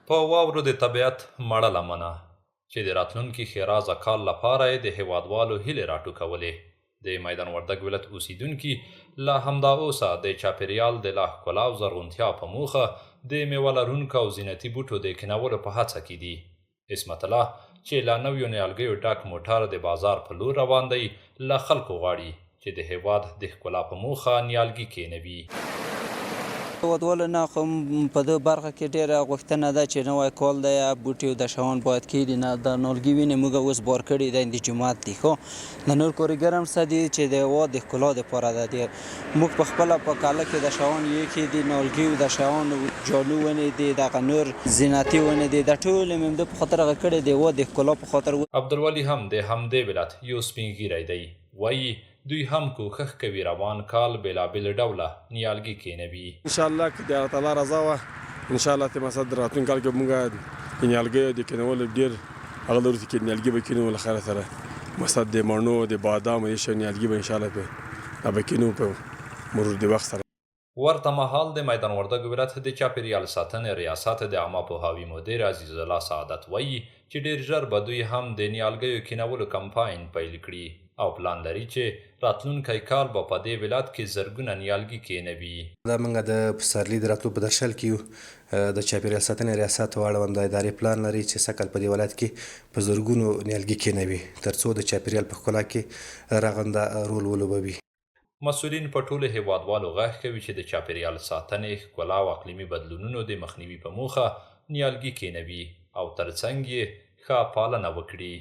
په واورو د طبیعت مړه لمنه چې د راتلونکي ښېرازه کال لپاره یې د هېوادوالو هیلې راټوکولې. د میدان وردګ ولایت اوسیدونکي لا همدا اوسه د چاپیریال د لا ښکلا او زرغونتیا په موخه د میوه لرونکو او زینتي بوټو د کینولو په هڅه کې دي. عصمت الله چې له نویو نیالګیو ډک موټر د بازار په لور روان دی، له خلکو غواړي چې د هېواد د ښکلا په موخه نیالګي کینوي. هېوادوالو نه خو په دې برخه کې ډېره غوښتنه ده چې نوی کال دی بوټي او دشتان باید کېږدي. نه د نیالګي ونې موږ اوس بار کړي دی د جومات دي خو د نور کارګر هم څه دي چې د هېواد د ښکلا دپاره ده. موږ په خپله په کاله کې دشتان یې کېږدي، نیالګي او دشتان جالو ونې دي، دغه نور زینتي ونې دي، د ټولې مې همدې په خاطر هغه کړی د هېواد د ښکلا په خاطر. عبدالولي هم د همدې ولایت یو سپین ږیری دی، وايي دوی هم کوښښ کوي روان کال بېلابېل ډوله نیالګي کینوي. انشاءالله که د الله تعالی رضا وه انشاءالله ته مثلا د راتلونکي کال کې موږ د نیالګیو د کینولو ډېر هغه لرو چې نیالګي به کینو له خیره سره مثلا د مڼو د بادامو دې شی نیالګي به انشاءالله به کینو په مرور د وخت سره. ورته مهال د میدان وردګ ولایت د چاپیریال ساتنې ریاست د عامه پوهاوي مدیر عزیز الله سعادت وایي چې ډېر ژر به دوی هم د نیالګیو کینولو کمپاین پیل کړي او پلان لري چې راتلونکی کال به په دې ولایت کې زرګونه نیالګي کینوي. دا موږ د پسرلي د راتلو په درشل کې یو د چاپیریال ساتنې ریاست واړوند ادارې پلان لري چې سږ کال په دې ولایت کې په زرګونو نیالګي کینوي تر څو د چاپیریال په ښکلا کې رغنده رول ولوبوي. مسؤلین په ټولو هېوادوالو غږ کوي چې د چاپیریال ساتنې، ښکلا او اقلیمي بدلونونو د مخنیوي په موخه نیالګي کینوي او ترڅنګ یې ښه پالنه وکړي.